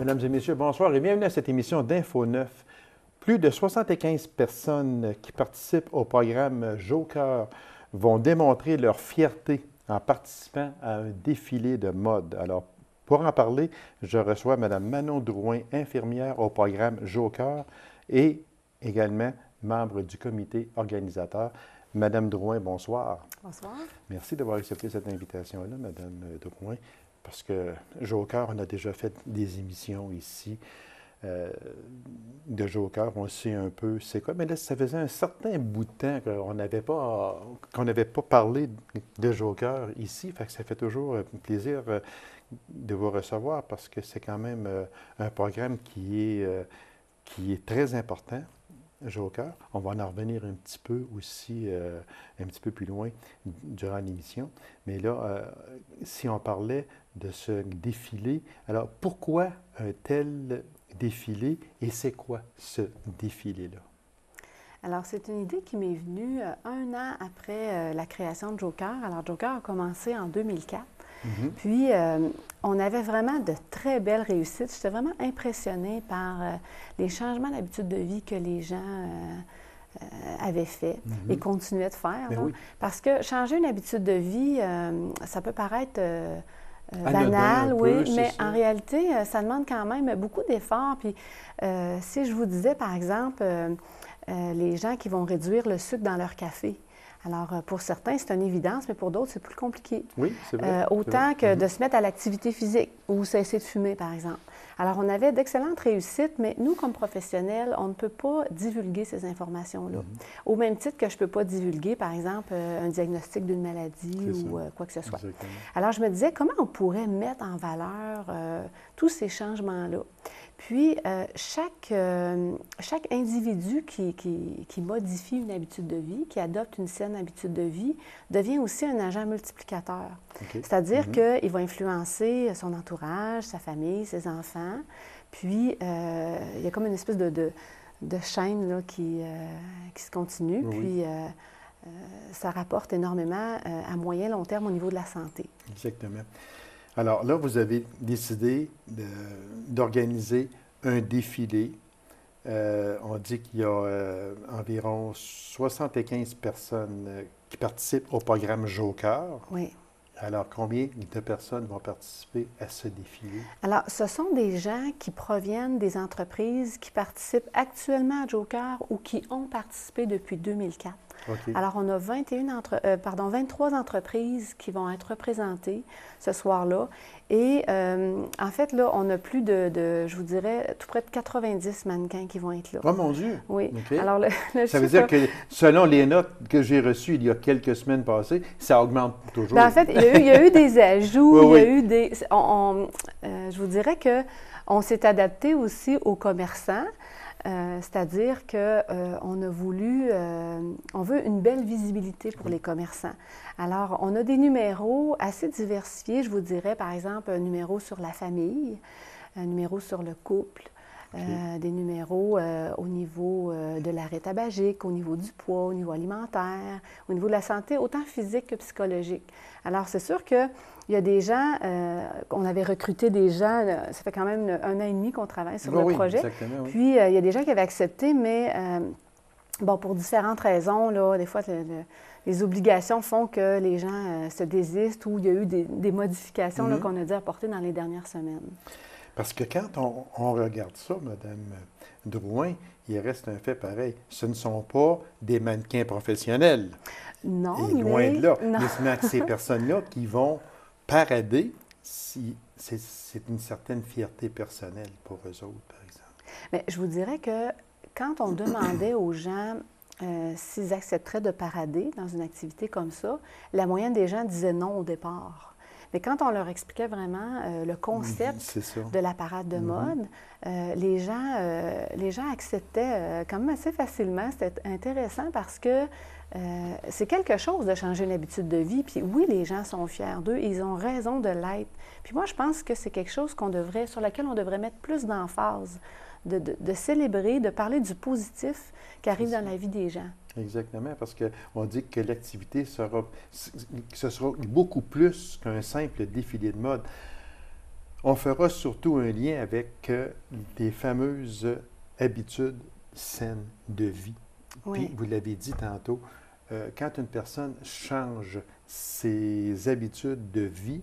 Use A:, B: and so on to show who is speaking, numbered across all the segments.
A: Mesdames et messieurs, bonsoir et bienvenue à cette émission d'Info 9. Plus de 75 personnes qui participent au programme Joker vont démontrer leur fierté en participant à un défilé de mode. Alors, pour en parler, je reçois Mme Manon Drouin, infirmière au programme Joker et également membre du comité organisateur. Madame Drouin, bonsoir.
B: Bonsoir.
A: Merci d'avoir accepté cette invitation-là, Madame Drouin, parce que Joker, on a déjà fait des émissions ici de Joker, on sait un peu c'est quoi, mais là, ça faisait un certain bout de temps qu'on n'avait pas parlé de Joker ici, fait que ça fait toujours un plaisir de vous recevoir parce que c'est quand même un programme qui est très important. Joker. On va en revenir un petit peu aussi, un petit peu plus loin durant l'émission. Mais là, si on parlait de ce défilé, alors pourquoi un tel défilé et c'est quoi ce défilé-là?
B: Alors, c'est une idée qui m'est venue un an après la création de Joker. Alors, Joker a commencé en 2004. Puis, on avait vraiment de très belles réussites. J'étais vraiment impressionnée par les changements d'habitude de vie que les gens avaient fait et continuaient de faire.
A: Oui.
B: Parce que changer une habitude de vie, ça peut paraître
A: Anodin,
B: banal, oui, mais
A: ça.
B: en réalité, ça demande quand même beaucoup d'efforts. Puis, si je vous disais, par exemple, les gens qui vont réduire le sucre dans leur café. Alors, pour certains, c'est une évidence, mais pour d'autres, c'est plus compliqué.
A: Oui, c'est vrai.
B: Autant que de se mettre à l'activité physique ou cesser de fumer, par exemple. Alors, on avait d'excellentes réussites, mais nous, comme professionnels, on ne peut pas divulguer ces informations-là. Au même titre que je ne peux pas divulguer, par exemple, un diagnostic d'une maladie ou quoi que ce soit.
A: Exactement.
B: Alors, je me disais, comment on pourrait mettre en valeur tous ces changements-là? Puis, chaque individu qui modifie une habitude de vie, qui adopte une saine habitude de vie, devient aussi un agent multiplicateur.
A: Okay.
B: C'est-à-dire qu'il va influencer son entourage, sa famille, ses enfants. Puis, il y a comme une espèce de chaîne là, qui se continue.
A: Oui.
B: Puis, ça rapporte énormément à moyen long terme au niveau de la santé.
A: Exactement. Alors là, vous avez décidé d'organiser un défilé. On dit qu'il y a environ 75 personnes qui participent au programme Joker.
B: Oui.
A: Alors, combien de personnes vont participer à ce défilé? Alors,
B: ce sont des gens qui proviennent des entreprises qui participent actuellement à Joker ou qui ont participé depuis 2004.
A: Okay.
B: Alors, on a 23 entreprises qui vont être représentées ce soir-là. Et en fait, là, on a plus je vous dirais, tout près de 90 mannequins qui vont être là.
A: Oh mon Dieu!
B: Oui.
A: Okay.
B: Alors,
A: ça veut dire que selon les notes que j'ai reçues il y a quelques semaines passées, ça augmente toujours.
B: Bien, en fait, il y a eu des ajouts,
A: oui,
B: il y a eu des... je vous dirais qu'on s'est adapté aussi aux commerçants. C'est-à-dire qu'on a voulu, on veut une belle visibilité pour les commerçants. Alors, on a des numéros assez diversifiés, je vous dirais, par exemple, un numéro sur la famille, un numéro sur le couple, des numéros au niveau de l'arrêt tabagique, au niveau du poids, au niveau alimentaire, au niveau de la santé, autant physique que psychologique. Alors, c'est sûr que il y a des gens, on avait recruté des gens, ça fait quand même un an et demi qu'on travaille sur le projet.
A: Exactement, oui.
B: Puis, il y a des gens qui avaient accepté, mais bon, pour différentes raisons, là, des fois, les obligations font que les gens se désistent ou il y a eu des modifications là, qu'on a dû apporter dans les dernières semaines.
A: Parce que quand on regarde ça, Mme Drouin, il reste un fait pareil. Ce ne sont pas des mannequins professionnels.
B: Non,
A: et loin de là.
B: Non.
A: Mais ces personnes-là qui vont parader, c'est une certaine fierté personnelle pour eux autres, par exemple.
B: Mais je vous dirais que quand on demandait aux gens s'ils accepteraient de parader dans une activité comme ça, la moyenne des gens disaient non au départ. Mais quand on leur expliquait vraiment le concept de la parade de mode, les gens acceptaient quand même assez facilement. C'était intéressant parce que c'est quelque chose de changer une habitude de vie. Puis oui, les gens sont fiers d'eux et ils ont raison de l'être. Puis moi, je pense que c'est quelque chose sur lequel on devrait mettre plus d'emphase, de célébrer, de parler du positif qui arrive dans la vie des gens.
A: Exactement, parce qu'on dit que l'activité ce sera beaucoup plus qu'un simple défilé de mode. On fera surtout un lien avec les fameuses habitudes saines de vie.
B: Oui.
A: Puis, vous l'avez dit tantôt, quand une personne change ses habitudes de vie,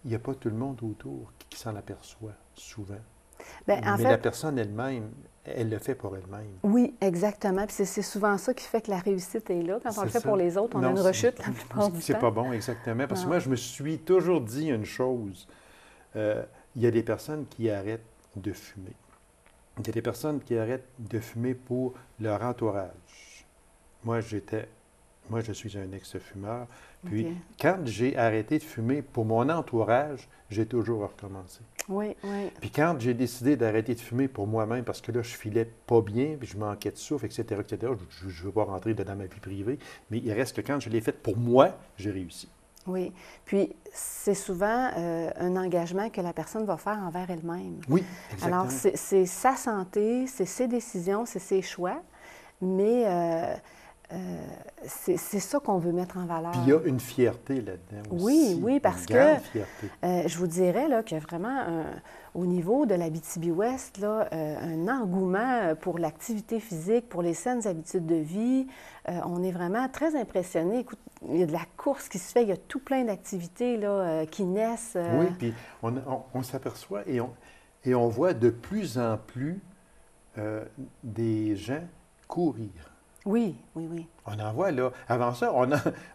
A: il n'y a pas tout le monde autour qui s'en aperçoit souvent.
B: Bien, en
A: Mais
B: fait,
A: la personne elle-même, elle le fait pour elle-même.
B: oui, exactement. Puis c'est souvent ça qui fait que la réussite est là. Quand on le
A: C'est
B: fait pour
A: ça.
B: les autres, on a
A: Non,
B: une rechute la plupart du
A: c'est
B: temps.
A: pas bon, exactement. Parce que
B: Non.
A: moi, je me suis toujours dit une chose. Il y a des personnes qui arrêtent de fumer. Il y a des personnes qui arrêtent de fumer pour leur entourage. Moi, je suis un ex-fumeur. Puis,
B: OK.
A: quand j'ai arrêté de fumer pour mon entourage, j'ai toujours recommencé.
B: Oui, oui.
A: Puis quand j'ai décidé d'arrêter de fumer pour moi-même, parce que là, je filais pas bien, puis je manquais de souffle, etc., etc., je ne veux pas rentrer dans ma vie privée, mais il reste que quand je l'ai fait pour moi, j'ai réussi.
B: Oui. Puis, c'est souvent un engagement que la personne va faire envers elle-même.
A: Oui, exactement.
B: Alors, c'est sa santé, c'est ses décisions, c'est ses choix, mais c'est ça qu'on veut mettre en valeur.
A: Puis il y a une fierté là-dedans aussi.
B: Oui, oui, parce
A: une
B: que
A: grande fierté.
B: je vous dirais là, qu'il y a vraiment, au niveau de l'Abitibi-Ouest, là, un engouement pour l'activité physique, pour les saines habitudes de vie. On est vraiment très impressionnés. Écoute, il y a de la course qui se fait, il y a tout plein d'activités là, qui naissent.
A: Oui, puis on s'aperçoit et on voit de plus en plus des gens courir.
B: Oui, oui, oui.
A: On en voit là. Avant ça,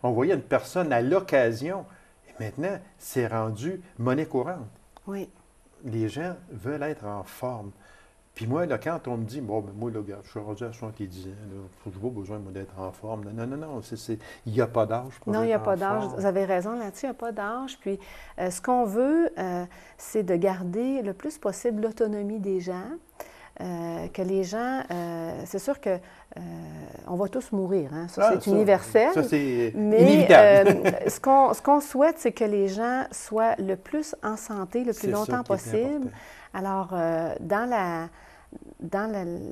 A: on voyait une personne à l'occasion. Et maintenant, c'est rendu monnaie courante.
B: Oui.
A: Les gens veulent être en forme. Puis moi, là, quand on me dit, bon, ben moi, là, regarde, je suis rendu à 70 ans, je n'ai pas besoin moi, d'être en forme. Non, non, non, il n'y a pas d'âge pour
B: Non, il
A: être
B: n'y a
A: en
B: pas d'âge.
A: forme.
B: Vous avez raison là-dessus, il n'y a pas d'âge. Puis, ce qu'on veut, c'est de garder le plus possible l'autonomie des gens. Que les gens, c'est sûr que on va tous mourir, hein? Ça, c'est universel.
A: Ça, c'est
B: mais
A: inévitable.
B: ce qu'on souhaite, c'est que les gens soient le plus en santé, le plus
A: C'est ça
B: longtemps
A: qui est
B: possible.
A: important.
B: Alors, dans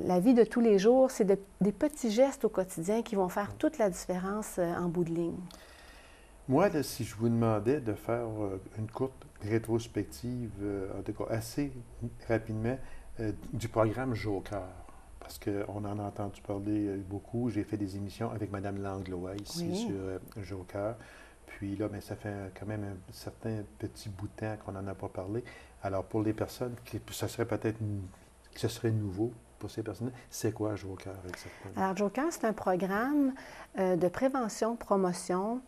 B: la vie de tous les jours, c'est des petits gestes au quotidien qui vont faire toute la différence en bout de ligne.
A: Moi, là, si je vous demandais de faire une courte rétrospective, en tout cas assez rapidement, du programme Joker, parce qu'on en a entendu parler beaucoup. J'ai fait des émissions avec Mme Langlois ici sur Joker. Puis là, bien, ça fait quand même un certain petit bout de temps qu'on n'en a pas parlé. Alors, pour les personnes, ce serait peut-être que ce serait nouveau pour ces personnes, c'est quoi Joker exactement? Alors,
B: Joker, c'est un programme de prévention, promotion,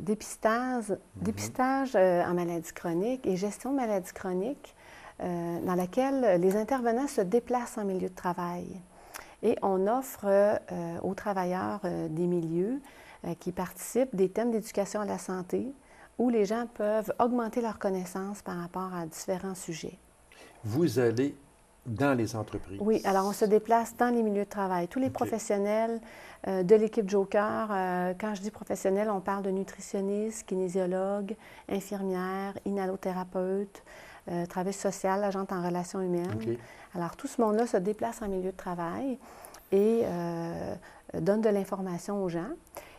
B: dépistage en maladies chroniques et gestion de maladies chroniques, dans laquelle les intervenants se déplacent en milieu de travail. Et on offre aux travailleurs des milieux qui participent des thèmes d'éducation à la santé où les gens peuvent augmenter leurs connaissances par rapport à différents sujets.
A: Vous allez dans les entreprises?
B: Oui, alors on se déplace dans les milieux de travail. Tous les professionnels de l'équipe Joker, quand je dis professionnels, on parle de nutritionnistes, kinésiologues, infirmières, inhalothérapeutes, travail social, agente en relations humaines.
A: Okay.
B: Alors, tout ce monde-là se déplace en milieu de travail et donne de l'information aux gens.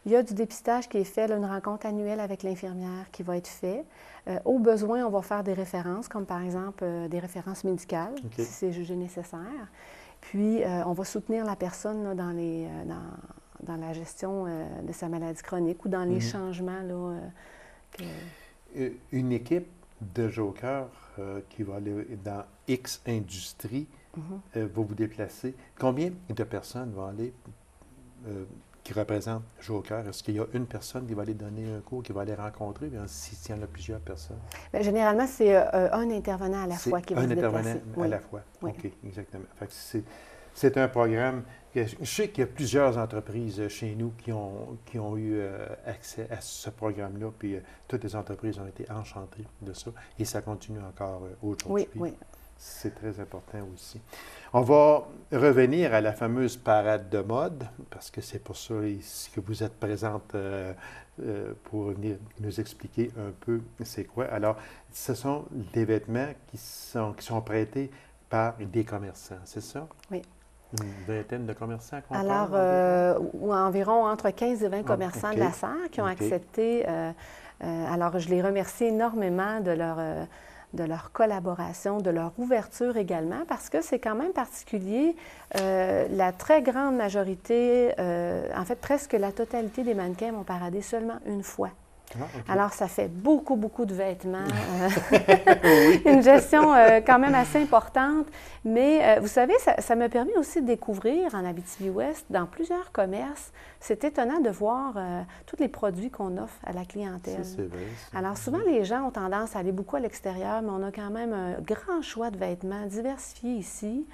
B: Il y a du dépistage qui est fait, là, une rencontre annuelle avec l'infirmière qui va être faite. Au besoin, on va faire des références, comme par exemple des références médicales, si c'est jugé nécessaire. Puis, on va soutenir la personne là, dans la gestion de sa maladie chronique ou dans les changements. Là,
A: Une équipe de Joker qui va aller dans X industrie va vous déplacer. Combien de personnes vont aller qui représentent Joker? Est-ce qu'il y a une personne qui va aller donner un cours, qui va aller rencontrer, bien, s'il y en a plusieurs personnes?
B: Bien, généralement, c'est un intervenant à la fois qui va se déplacer.
A: Un intervenant à la fois.
B: Oui.
A: OK, exactement. Fait que c'est un programme. Je sais qu'il y a plusieurs entreprises chez nous qui ont eu accès à ce programme-là, puis toutes les entreprises ont été enchantées de ça, et ça continue encore aujourd'hui.
B: Oui, oui.
A: C'est très important aussi. On va revenir à la fameuse parade de mode, parce que c'est pour ça que vous êtes présente pour venir nous expliquer un peu c'est quoi. Alors, ce sont des vêtements qui sont prêtés par des commerçants, c'est ça?
B: Oui.
A: Une vingtaine de commerçants qu'on
B: Alors,
A: parle,
B: environ entre 15 et 20 commerçants de la Sarre qui ont accepté Alors, je les remercie énormément de leur collaboration, de leur ouverture également, parce que c'est quand même particulier. La très grande majorité, en fait, presque la totalité des mannequins m'ont paradé seulement une fois.
A: Ah, okay.
B: Alors, ça fait beaucoup, beaucoup de vêtements. Une gestion quand même assez importante. Mais vous savez, ça m'a permis aussi de découvrir en Abitibi-Ouest, dans plusieurs commerces, c'est étonnant de voir tous les produits qu'on offre à la clientèle.
A: Ça, c'est vrai.
B: Alors, souvent, les gens ont tendance à aller beaucoup à l'extérieur, mais on a quand même un grand choix de vêtements diversifiés ici.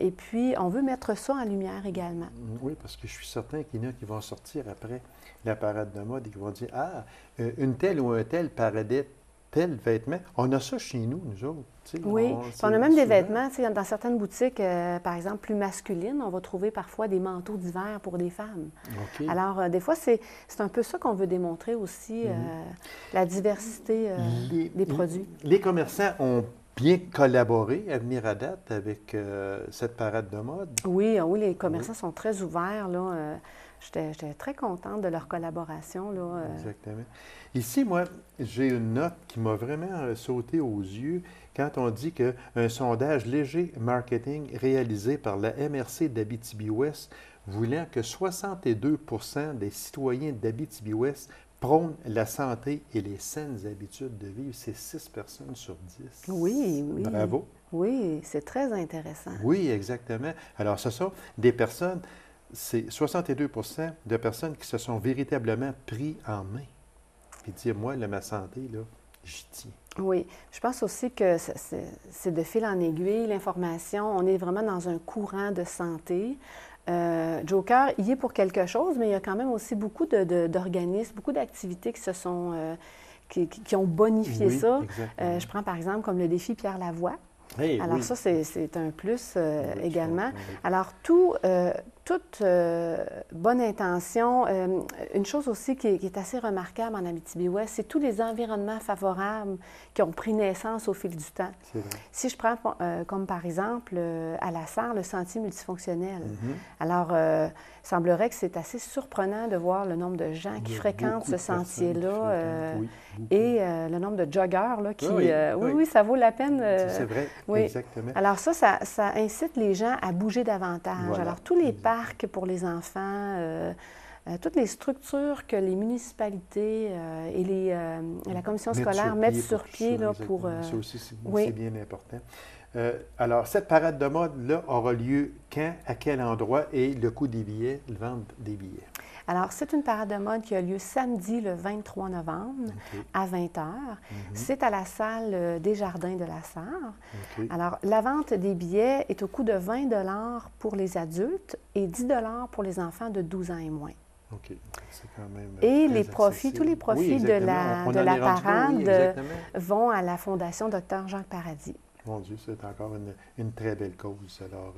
B: Et puis, on veut mettre ça en lumière également.
A: Oui, parce que je suis certain qu'il y en a qui vont sortir après la parade de mode et qui vont dire « Ah, une telle ou un tel paradait tel vêtement. » On a ça chez nous, nous autres.
B: Oui, on a même des vêtements, dans certaines boutiques, par exemple, plus masculines, on va trouver parfois des manteaux d'hiver pour des femmes.
A: Okay.
B: Alors, des fois, c'est un peu ça qu'on veut démontrer aussi, la diversité des produits.
A: Les commerçants ont bien collaboré à venir à date avec cette parade de mode?
B: Oui, oui, les commerçants sont très ouverts. J'étais très contente de leur collaboration.
A: Exactement. Ici, moi, j'ai une note qui m'a vraiment sauté aux yeux quand on dit qu'un sondage léger marketing réalisé par la MRC d'Abitibi-Ouest voulant que 62 % des citoyens d'Abitibi-Ouest prônent la santé et les saines habitudes de vivre. C'est 6 personnes sur 10.
B: Oui, oui.
A: Bravo.
B: Oui, c'est très intéressant.
A: Oui, exactement. Alors, ce sont des personnes, c'est 62 % de personnes qui se sont véritablement pris en main. Puis dire, moi, ma santé, là, j'y tiens.
B: Oui, je pense aussi que c'est de fil en aiguille, l'information. On est vraiment dans un courant de santé. Joker y est pour quelque chose, mais il y a quand même aussi beaucoup d'organismes, beaucoup d'activités qui se sont qui ont bonifié ça. Je prends par exemple comme le défi Pierre Lavoie.
A: Hey,
B: alors
A: oui.
B: ça, c'est un plus également.
A: Oui.
B: Alors, toute bonne intention, une chose aussi qui est assez remarquable en Abitibi-Ouest, c'est tous les environnements favorables qui ont pris naissance au fil du temps.
A: C'est vrai.
B: Si je prends comme par exemple à la Sarre, le sentier multifonctionnel. Alors, il semblerait que c'est assez surprenant de voir le nombre de gens qui fréquentent ce sentier-là et le nombre de joggeurs là, qui... Oui, ça vaut la peine.
A: C'est vrai,
B: oui.
A: Exactement.
B: Alors ça incite les gens à bouger davantage.
A: Voilà.
B: Alors, tous les parcs pour les enfants, toutes les structures que les municipalités et la commission scolaire mettent sur pied là, pour...
A: Ça aussi, c'est bien important. Alors, cette parade de mode-là aura lieu quand, à quel endroit et le coût des billets, le vente des billets?
B: Alors, c'est une parade de mode qui a lieu samedi, le 23 novembre, à 20h. C'est à la salle Desjardins de la Sarre. Alors, la vente des billets est au coût de 20 $ pour les adultes et 10 $ pour les enfants de 12 ans et moins.
A: OK. C'est quand même
B: et les profits, tous les profits de la parade vont à la Fondation Dr. Jacques Paradis.
A: Mon Dieu, c'est encore une très belle cause. Alors,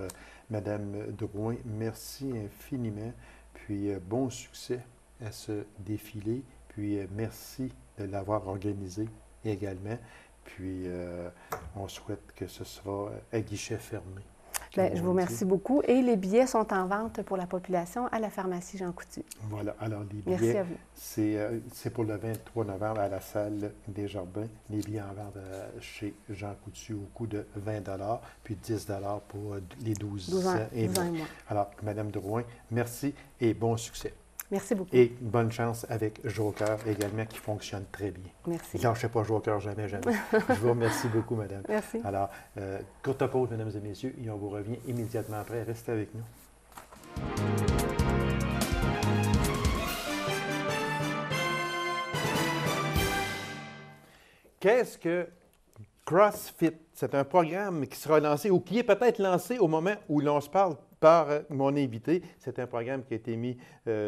A: Madame Drouin, merci infiniment. Puis, bon succès à ce défilé. Puis, merci de l'avoir organisé également. Puis, on souhaite que ce sera à guichet fermé.
B: Bien, je vous remercie beaucoup. Et les billets sont en vente pour la population à la pharmacie Jean Coutu.
A: Voilà. Alors, les billets,
B: merci à vous.
A: C'est pour le 23 novembre à la salle Desjardins. Les billets en vente chez Jean Coutu au coût de 20 $, puis 10 $ pour les 12 ans et moins. Alors, Mme Drouin, merci et bon succès.
B: Merci beaucoup.
A: Et bonne chance avec Joker également, qui fonctionne très bien.
B: Merci.
A: Je ne sais pas Joker, jamais, jamais. Je vous remercie beaucoup, madame.
B: Merci.
A: Alors, courte pause, mesdames et messieurs, et on vous revient immédiatement après. Restez avec nous. Qu'est-ce que CrossFit? C'est un programme qui sera lancé ou qui est peut-être lancé au moment où l'on se parle par mon invité. C'est un programme qui a été mis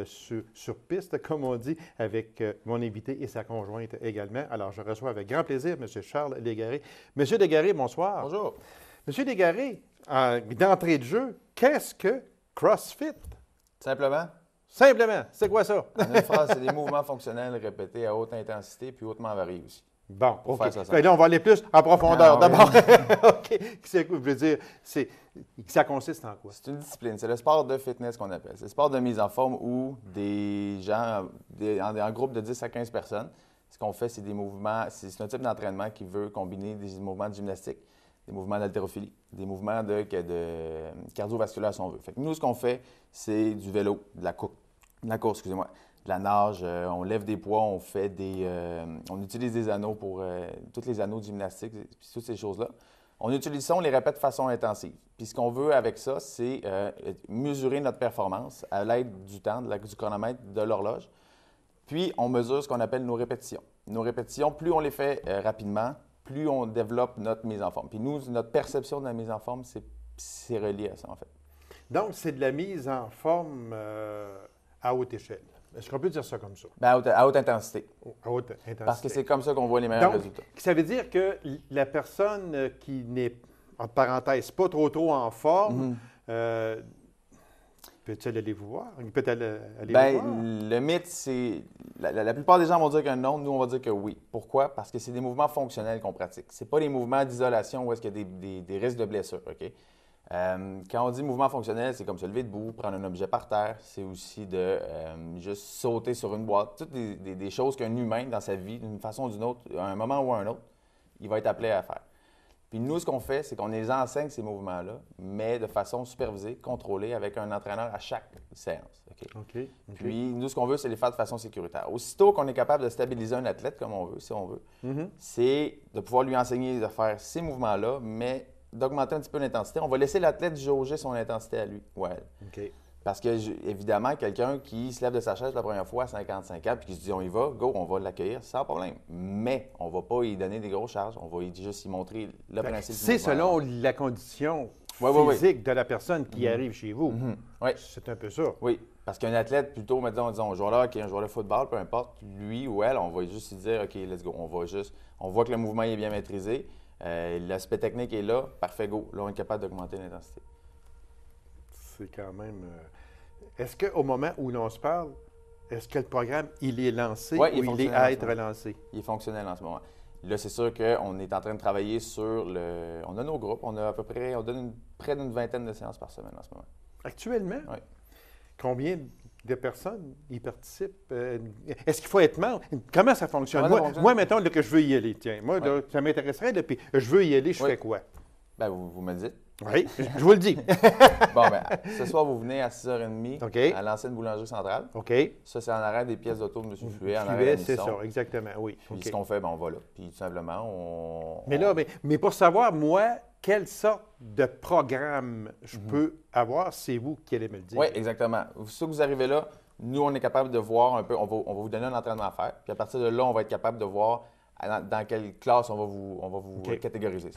A: sur piste, comme on dit, avec mon invité et sa conjointe également. Alors, je reçois avec grand plaisir M. Charles Légaré. M. Légaré, bonsoir.
C: Bonjour.
A: M. Légaré, d'entrée de jeu, qu'est-ce que CrossFit?
C: Simplement.
A: Simplement. C'est quoi ça?
C: En une phrase, c'est des mouvements fonctionnels répétés à haute intensité puis hautement variés aussi.
A: Bon, OK. Là, on va aller plus en profondeur. D'abord, OK. Je veux dire, ça consiste en quoi?
C: C'est une discipline. C'est le sport de fitness qu'on appelle. C'est le sport de mise en forme où des gens, en groupe de 10 à 15 personnes, Ce qu'on fait, c'est des mouvements, c'est un type d'entraînement qui veut combiner des mouvements de gymnastique, des mouvements d'haltérophilie, des mouvements de cardiovasculaire, si on veut. Fait que nous, ce qu'on fait, c'est du vélo, de la course, excusez-moi, de la nage, on lève des poids, on utilise des anneaux pour tous les anneaux de gymnastique, puis toutes ces choses-là. On utilise ça, on les répète de façon intensive. Puis ce qu'on veut avec ça, c'est mesurer notre performance à l'aide du temps, du chronomètre, de l'horloge. Puis on mesure ce qu'on appelle nos répétitions. Nos répétitions, plus on les fait rapidement, plus on développe notre mise en forme. Puis nous, notre perception de la mise en forme, c'est relié à ça, en fait.
A: Donc, c'est de la mise en forme à haute échelle. Est-ce qu'on peut dire ça comme ça?
C: Bien, à haute intensité.
A: À haute intensité.
C: Parce que c'est comme ça qu'on voit les meilleurs
A: Donc,
C: résultats.
A: ça veut dire que la personne qui n'est, entre parenthèses, pas trop en forme, peut-elle aller vous voir? Peut-elle aller vous voir?
C: Le mythe, c'est... La plupart des gens vont dire que non, nous, on va dire que oui. Pourquoi? Parce que c'est des mouvements fonctionnels qu'on pratique. Ce n'est pas des mouvements d'isolation où est-ce qu'il y a des risques de blessure, OK? Quand on dit mouvement fonctionnel, c'est comme se lever debout, prendre un objet par terre. C'est aussi de juste sauter sur une boîte. Toutes des choses qu'un humain, dans sa vie, d'une façon ou d'une autre, à un moment ou à un autre, il va être appelé à faire. Puis nous, ce qu'on fait, c'est qu'on les enseigne, ces mouvements-là, mais de façon supervisée, contrôlée, avec un entraîneur à chaque séance.
A: OK.
C: Puis nous, ce qu'on veut, c'est les faire de façon sécuritaire. Aussitôt qu'on est capable de stabiliser un athlète comme on veut, si on veut, c'est de pouvoir lui enseigner de faire ces mouvements-là, mais d'augmenter un petit peu l'intensité. On va laisser l'athlète jauger son intensité à lui ou à elle.
A: OK.
C: Parce que, évidemment, quelqu'un qui se lève de sa chaise la première fois à 55 ans puis qui se dit on y va, go, on va l'accueillir sans problème. Mais on ne va pas y donner des grosses charges, on va juste y montrer le principe du
A: C'est
C: mouvement.
A: selon la condition physique de la personne qui arrive chez vous.
C: Oui.
A: C'est un peu ça.
C: Oui. Parce qu'un athlète, plutôt, disons, un joueur de hockey, un joueur de football, peu importe, lui ou elle, on va juste lui dire OK, let's go. On voit que le mouvement est bien maîtrisé. L'aspect technique est là, parfait, go. Là, on est capable d'augmenter l'intensité.
A: C'est quand même... Est-ce qu'au moment où l'on se parle, est-ce que le programme, il est lancé ou il est à être lancé?
C: Il est fonctionnel en ce moment. Là, c'est sûr qu'on est en train de travailler sur le... On a nos groupes, on a à peu près... On donne près d'une vingtaine de séances par semaine en ce moment.
A: Actuellement?
C: Oui.
A: Combien de personnes y participent? Est-ce qu'il faut être membre? Comment ça fonctionne? Moi, mettons là, que je veux y aller. Tiens, moi, là, ça m'intéresserait, là, puis je veux y aller, je fais quoi?
C: Bien, vous me dites.
A: Oui, je vous le dis.
C: Bon, bien, ce soir, vous venez à 6h30 à l'ancienne boulangerie centrale.
A: OK.
C: Ça, c'est en arrêt des pièces d'auto de M. Fluet.
A: C'est ça, exactement, oui.
C: Puis ce qu'on fait, bien, on va là. Puis tout simplement, on...
A: Mais là, mais pour savoir, moi, quelle sorte de programme je peux avoir, c'est vous qui allez me le dire.
C: Oui, exactement. Si vous arrivez là, nous, on est capable de voir un peu, on va vous donner un entraînement à faire. Puis à partir de là, on va être capable de voir dans quelle classe on va vous catégoriser.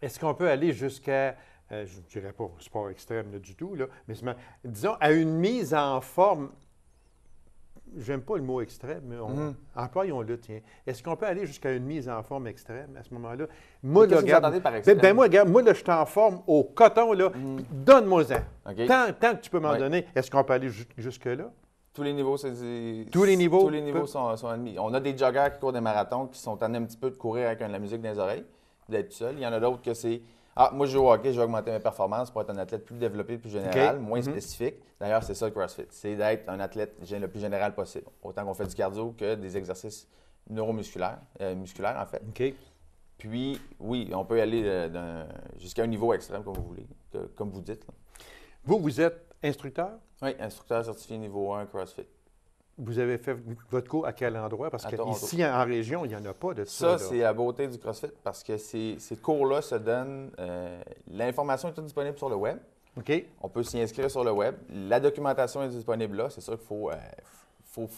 A: Est-ce qu'on peut aller jusqu'à, je ne dirais pas sport extrême là, du tout, là, mais disons à une mise en forme, j'aime pas le mot extrême, mais employons-le, tiens. Est-ce qu'on peut aller jusqu'à une mise en forme extrême à ce moment-là? Moi,
C: qu'est-ce que vous entendez par extrême?
A: moi, là, je suis en forme au coton, là, puis donne-moi-en.
C: Okay.
A: Tant que tu peux m'en donner, est-ce qu'on peut aller jusque-là?
C: Tous les niveaux,
A: Tous les niveaux?
C: Tous les niveaux sont admis. On a des joggers qui courent des marathons qui sont tannés un petit peu de courir avec la musique dans les oreilles, d'être tout seul. Il y en a d'autres que c'est moi, je joue au hockey, je vais augmenter mes performances pour être un athlète plus développé, plus général, moins spécifique. D'ailleurs, c'est ça le CrossFit. C'est d'être un athlète le plus général possible. Autant qu'on fait du cardio que des exercices neuromusculaires, musculaires en fait.
A: OK.
C: Puis, oui, on peut aller jusqu'à un niveau extrême, comme vous voulez, comme vous dites. Là.
A: Vous êtes instructeur?
C: Oui, instructeur certifié niveau 1 CrossFit.
A: Vous avez fait votre cours à quel endroit? Parce qu'ici, en région, il n'y en a pas de
C: ça. Ça, c'est la beauté du CrossFit parce que ces cours-là se donnent... l'information est toute disponible sur le web.
A: OK.
C: On peut s'y inscrire sur le web. La documentation est disponible là. C'est sûr qu'il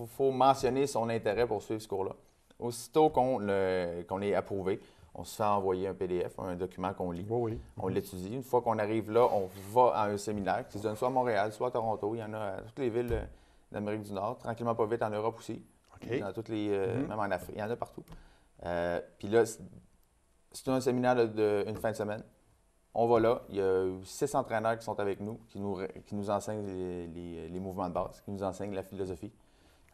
C: faut mentionner son intérêt pour suivre ce cours-là. Aussitôt qu'on est approuvé, on se fait envoyer un PDF, un document qu'on lit.
A: Oui.
C: On l'étudie. Une fois qu'on arrive là, on va à un séminaire qui se donne soit à Montréal, soit à Toronto. Il y en a à toutes les villes d'Amérique du Nord, tranquillement pas vite en Europe aussi.
A: Okay.
C: Dans toutes les, même en Afrique, il y en a partout. Puis là, c'est un séminaire d'une fin de semaine. On va là, il y a 6 entraîneurs qui sont avec nous, qui nous enseignent les mouvements de base, qui nous enseignent la philosophie.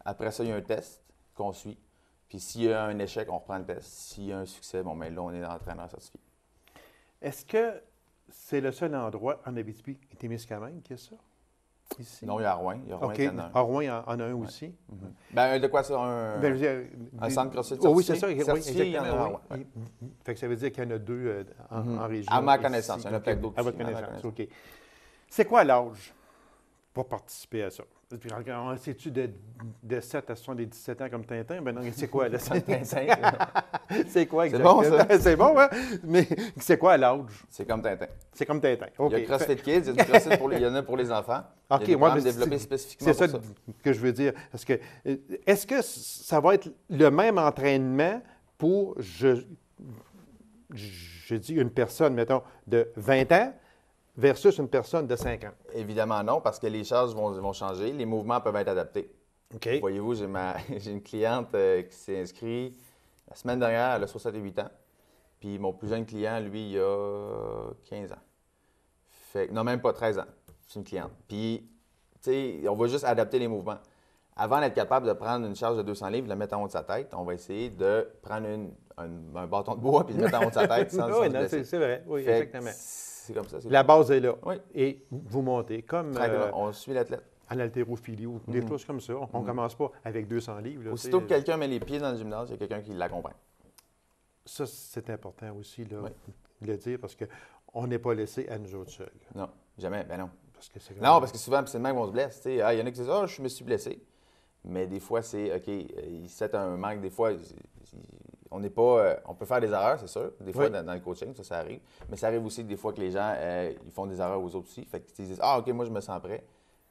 C: Après ça, il y a un test qu'on suit. Puis s'il y a un échec, on reprend le test. S'il y a un succès, bon, bien là, on est entraîneur certifié.
A: Est-ce que c'est le seul endroit en Abitibi-Témiscamingue qui a ça? ici?
C: Non, il y a Rouen. Il y a Rouen
A: OK.
C: qui en a un.
A: À Rouen, il y en a un aussi.
C: Ben, de quoi ça?
A: Ben, je veux dire,
C: Un centre CrossFit
A: oh, oui,
C: certifié?
A: c'est ça. Oui,
C: Certifié, il y en a
A: exactement.
C: un,
A: Oui. Fait que ça veut dire qu'il y en a deux en région.
C: À ma
A: ici.
C: connaissance. Il y en a peut-être d'autres
A: À votre
C: aussi, à ma
A: connaissance, OK. C'est quoi l'âge pour participer à ça? C'est-tu de 7 à 77 ans comme Tintin? Ben non, c'est quoi? Là? C'est quoi exactement?
C: C'est bon, ça?
A: C'est bon, hein? Mais c'est quoi l'âge?
C: C'est comme Tintin.
A: C'est comme Tintin. OK.
C: Il y a CrossFit Kids, il y a du CrossFit il y en a pour les enfants.
A: OK,
C: Il y a des
A: ouais,
C: programmes
A: mais
C: développés spécifiquement
A: c'est
C: pour
A: ça
C: ça.
A: que je veux dire. Parce que, est-ce que ça va être le même entraînement pour, je dis une personne, mettons, de 20 ans versus une personne de 50?
C: Évidemment non, parce que les charges vont changer, les mouvements peuvent être adaptés.
A: OK.
C: Voyez-vous, j'ai une cliente qui s'est inscrite la semaine dernière, elle a 68 ans. Puis mon plus jeune client, lui, il a 15 ans. Non, même pas 13 ans. C'est une cliente. Puis, tu sais, on va juste adapter les mouvements. Avant d'être capable de prendre une charge de 200 livres, de la mettre en haut de sa tête, on va essayer de prendre un bâton de bois puis de le mettre en haut de sa tête sans
A: Oui,
C: se
A: non,
C: blesser.
A: c'est vrai. Oui,
C: Fait que
A: exactement.
C: c'est comme ça.
A: La base est là.
C: Oui.
A: Et vous montez comme
C: Tranquillement, on suit l'athlète.
A: en haltérophilie ou des choses comme ça. On ne commence pas avec 200 livres. Là,
C: Aussitôt que
A: tu sais.
C: quelqu'un met les pieds dans le gymnase, il y a quelqu'un qui l'accompagne.
A: Ça, c'est important aussi là,
C: Oui.
A: de le dire parce qu'on n'est pas laissé à nous autres seuls.
C: Non, jamais. Ben non.
A: Parce que c'est
C: Non, parce que souvent, c'est le même qu'on se blesse. Il y en a qui disent ah, je me suis blessé. Mais des fois, c'est OK, c'est un manque. Des fois, on n'est pas. On peut faire des erreurs, c'est sûr. Des fois,
A: Oui.
C: dans le coaching, ça arrive. Mais ça arrive aussi que des fois que les gens ils font des erreurs aux autres aussi. Fait qu'ils disent ah, OK, moi, je me sens prêt.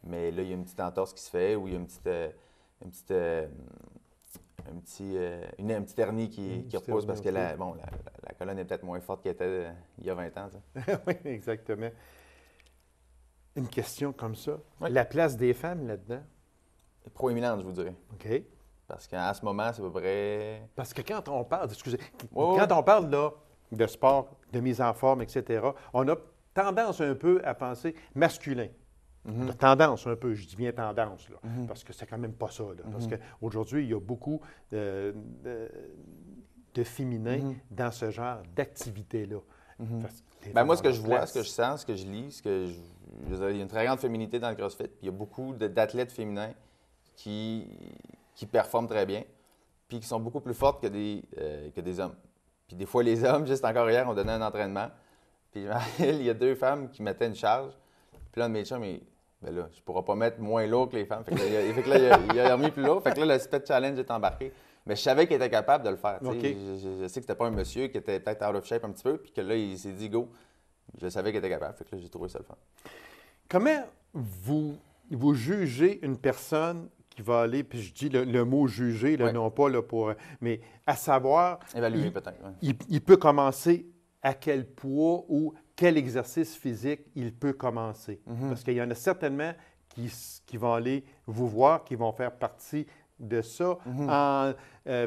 C: Mais là, il y a une petite entorse qui se fait ou il y a un petit hernie qui
A: petite
C: repose parce que
A: hernie,
C: la colonne est peut-être moins forte qu'elle était il y a 20 ans. Ça.
A: Oui, exactement. Une question comme ça.
C: Oui.
A: La place des femmes là-dedans.
C: Proéminente, je vous dirais.
A: OK.
C: Parce qu'à ce moment, c'est à peu près.
A: Parce que quand on parle, excusez,
C: Oui,
A: quand
C: oui.
A: on parle là, de sport, de mise en forme, etc., on a tendance un peu à penser masculin. Tendance un peu, je dis bien tendance, là, parce que c'est quand même pas ça. Là, parce qu'aujourd'hui, il y a beaucoup de féminins dans ce genre d'activité-là.
C: Ben moi, ce que je vois, ce que je sens, ce que je lis, il y a une très grande féminité dans le CrossFit. Puis il y a beaucoup d'athlètes féminins qui performent très bien, puis qui sont beaucoup plus fortes que des hommes. Puis des fois, les hommes, juste encore hier, on donnait un entraînement. Puis il y a 2 femmes qui mettaient une charge. Puis là, un de mes chums, ben là, je ne pourrai pas mettre moins lourd que les femmes. Fait que là, il a remis plus lourd. Fait que là, le Sped Challenge est embarqué. Mais je savais qu'il était capable de le faire.
A: OK.
C: Je sais que c'était pas un monsieur qui était peut-être out of shape un petit peu, puis que là, il s'est dit go. Je savais qu'il était capable. Fait que là, j'ai trouvé ça le fun.
A: Comment vous jugez une personne qui va aller, puis je dis le mot juger, là,
C: Ouais.
A: non pas là, pour. Mais à savoir,
C: Évaluer peut-être. Ouais.
A: il peut commencer à quel poids ou quel exercice physique il peut commencer. Parce qu'il y en a certainement qui vont aller vous voir, qui vont faire partie de ça,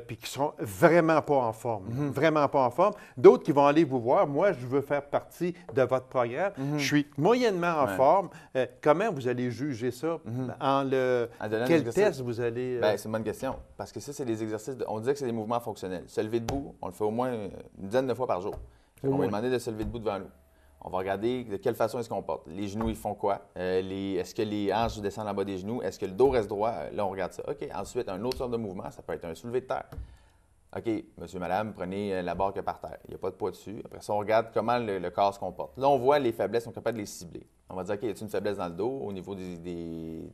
A: puis qui sont vraiment pas en forme. Vraiment pas en forme. D'autres qui vont aller vous voir, moi, je veux faire partie de votre programme. Je suis moyennement en
C: Ouais.
A: forme. Comment vous allez juger ça?
C: En donnant
A: Quel
C: des
A: test
C: exercices.
A: vous allez...
C: Ben, c'est une bonne question. Parce que ça, c'est des exercices. On disait que c'est des mouvements fonctionnels. Se lever debout, on le fait au moins une dizaine de fois par jour. On va lui demander de se lever debout devant nous. On va regarder de quelle façon est-ce qu'on porte. Les genoux, ils font quoi? Est-ce que les hanches descendent en bas des genoux? Est-ce que le dos reste droit? Là, on regarde ça. OK. Ensuite, un autre sorte de mouvement, ça peut être un soulevé de terre. OK, monsieur, madame, prenez la barre qui est par terre. Il n'y a pas de poids dessus. Après ça, on regarde comment le corps se comporte. Là, on voit les faiblesses, on est capable de les cibler. On va dire, OK, y a-t-il une faiblesse dans le dos au niveau des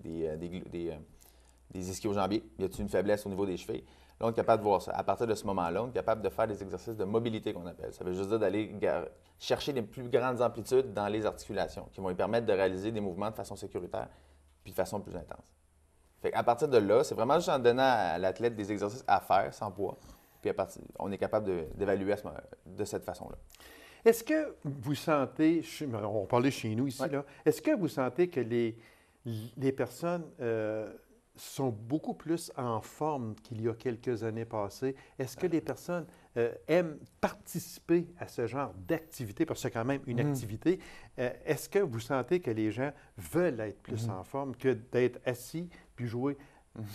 C: ischio-jambiers? Y a-t-il une faiblesse au niveau des chevilles? Là, on est capable de voir ça. À partir de ce moment-là, on est capable de faire des exercices de mobilité qu'on appelle. Ça veut juste dire d'aller chercher les plus grandes amplitudes dans les articulations qui vont lui permettre de réaliser des mouvements de façon sécuritaire puis de façon plus intense. Fait qu'à partir de là, c'est vraiment juste en donnant à l'athlète des exercices à faire sans poids. Puis on est capable d'évaluer de cette façon-là.
A: Est-ce que vous sentez, on parlait chez nous ici,
C: Ouais.
A: là, est-ce que vous sentez que les personnes sont beaucoup plus en forme qu'il y a quelques années passées? Est-ce que les personnes aiment participer à ce genre d'activité, parce que c'est quand même une activité? Est-ce que vous sentez que les gens veulent être plus en forme que d'être assis puis jouer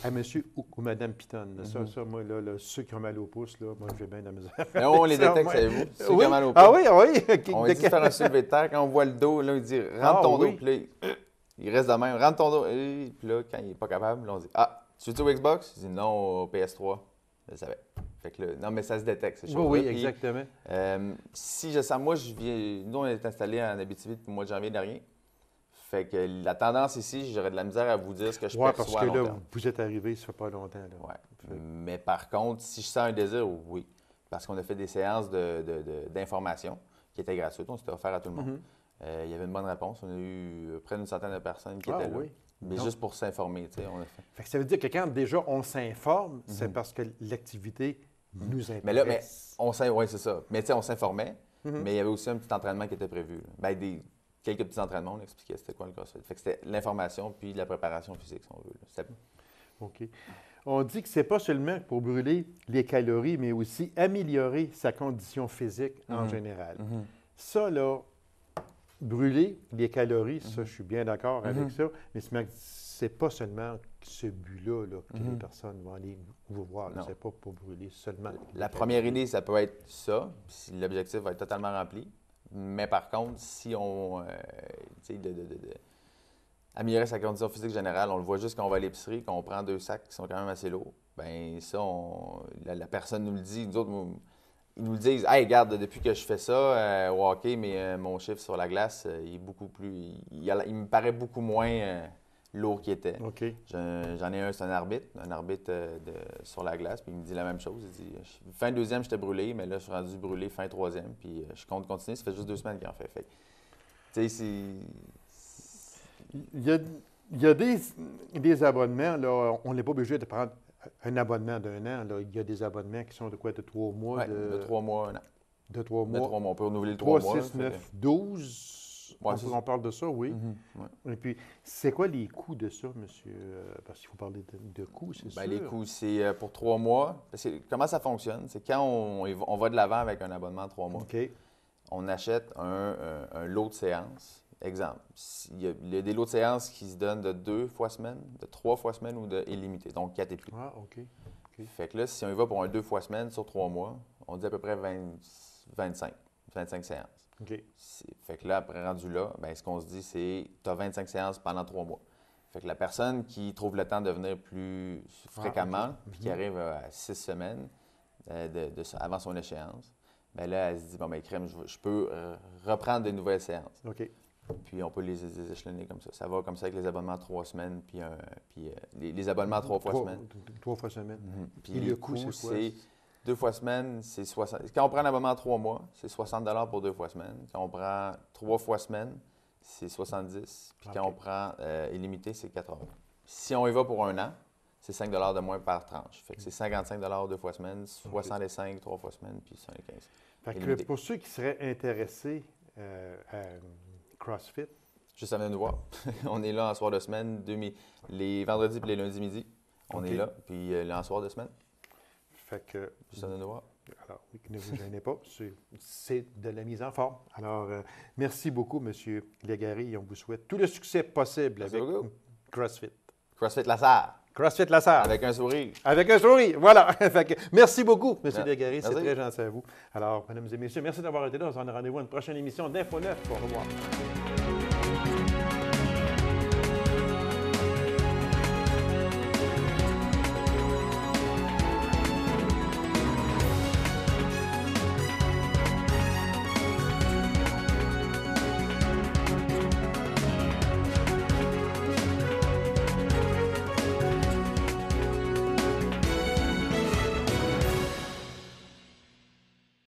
A: à monsieur ou Madame Pitonne? Ça, moi, là, ceux qui ont mal au pouce, là, moi, j'ai bien de la misère.
C: Mais on les
A: Ça,
C: détecte,
A: moi.
C: savez-vous? Ceux qui
A: Oui?
C: ont mal au
A: Ah
C: pouce.
A: oui, oui.
C: On dit de faire un soulevé de terre. Quand on voit le dos, là, il dit « rentre ton
A: oui.
C: dos », puis là, Il reste de même. Rentre ton dos. Et puis là, quand il n'est pas capable, là, on dit ah, tu es au Xbox? Il dit non, au PS3. Je le savais. Fait que là, non, mais ça se détecte, ces choses-là.
A: Oui,
C: Puis,
A: exactement.
C: si je sens, moi, nous, on est installés en Abitibi depuis le mois de janvier dernier. Fait que la tendance ici, j'aurais de la misère à vous dire ce que je
A: Oui,
C: perçois
A: parce que
C: à long
A: là,
C: terme.
A: vous êtes arrivé, ça fait pas longtemps. Là.
C: Ouais. Mais par contre, si je sens un désir, oui. Parce qu'on a fait des séances d'information qui étaient gratuites. On s'était offert à tout le monde. Il y avait une bonne réponse. On a eu près d'une centaine de personnes qui étaient là.
A: Oui.
C: Mais
A: Donc,
C: juste pour s'informer, tu sais, on a fait.
A: Fait que ça veut dire que quand déjà on s'informe, c'est parce que l'activité nous intéresse.
C: Mais là, oui, c'est ça. Mais tu sais, on s'informait, mais il y avait aussi un petit entraînement qui était prévu. Là. Ben, quelques petits entraînements, on expliquait c'était quoi le CrossFit. Fait que c'était l'information puis la préparation physique, si on veut. Là.
A: OK. On dit que c'est pas seulement pour brûler les calories, mais aussi améliorer sa condition physique en général. Ça, là, brûler les calories, ça, je suis bien d'accord avec ça, mais c'est pas seulement ce but-là là, que les personnes vont aller vous voir. C'est pas pour brûler seulement.
C: La première idée, ça peut être ça, si l'objectif va être totalement rempli. Mais par contre, si on. Améliorer sa condition physique générale, on le voit juste quand on va à l'épicerie, quand on prend 2 sacs qui sont quand même assez lourds. Bien, ça, la personne nous le dit. Nous autres, ils nous le disent. Hey, regarde, depuis que je fais ça au hockey, mais mon chiffre sur la glace, il est beaucoup plus. Il me paraît beaucoup moins lourd qu'il était.
A: OK.
C: J'en ai un, c'est un arbitre sur la glace, puis il me dit la même chose. Il dit fin deuxième, j'étais brûlé, mais là, je suis rendu brûlé fin troisième, puis je compte continuer. Ça fait juste 2 semaines qu'il en fait. Tu sais,
A: Il y a des abonnements, là, on n'est pas obligé de prendre un abonnement d'1 an. Là. Il y a des abonnements qui sont de quoi, de 3 mois?
C: Oui, de 3 mois, un an.
A: De 3 mois.
C: De 3 mois. On peut renouveler le 3 mois.
A: 6, 9, 12.
C: Ouais,
A: on parle de ça, oui.
C: Ouais.
A: Et puis, c'est quoi les coûts de ça, monsieur? Parce qu'il faut parler de coûts, c'est sûr.
C: Les coûts, c'est pour 3 mois. Comment ça fonctionne? C'est quand on va de l'avant avec un abonnement de 3 mois.
A: OK.
C: On achète un lot de séances. Exemple, il y a des lots de séances qui se donnent de 2 fois semaine, de 3 fois semaine ou de illimité, donc 4 et plus.
A: Ah, OK.
C: Fait que là, si on y va pour un 2 fois semaine sur 3 mois, on dit à peu près 25 séances.
A: OK.
C: Fait que là, après rendu là, bien, ce qu'on se dit, c'est tu as 25 séances pendant 3 mois. Fait que la personne qui trouve le temps de venir plus fréquemment, puis qui arrive à 6 semaines avant son échéance, bien là, elle se dit, bon, bien, crème, je peux reprendre de nouvelles séances.
A: OK.
C: Puis on peut les échelonner comme ça. Ça va comme ça avec les abonnements 3 semaines, puis les abonnements 3 fois semaine.
A: 3 fois semaine.
C: Puis
A: Et le coût, c'est quoi?
C: 2 fois semaine, c'est 60. Quand on prend un abonnement 3 mois, c'est 60 pour 2 fois semaine. Quand on prend 3 fois semaine, c'est 70. Puis quand on prend illimité, c'est 80. Si on y va pour 1 an, c'est 5 de moins par tranche. Fait que c'est 55 2 fois semaine, 65 3 fois semaine, puis 75.
A: Fait que pour ceux qui seraient intéressés à CrossFit.
C: Juste à venir nous voir. On est là en soir de semaine, les vendredis et les lundis midi. On est là, puis là en soir de semaine.
A: Fait que.
C: Juste à venir nous voir.
A: Alors, oui, ne vous gênez pas. C'est de la mise en forme. Alors, merci beaucoup, M. Légaré. On vous souhaite tout le succès possible avec CrossFit.
C: CrossFit Lassard.
A: CrossFit Lassard.
C: Avec un sourire.
A: Avec un sourire, voilà. Fait que, merci beaucoup, M. Légaré. C'est très gentil à vous. Alors, mesdames et messieurs, merci d'avoir été là. On se donne rendez-vous à une prochaine émission d'Info 9. Au revoir.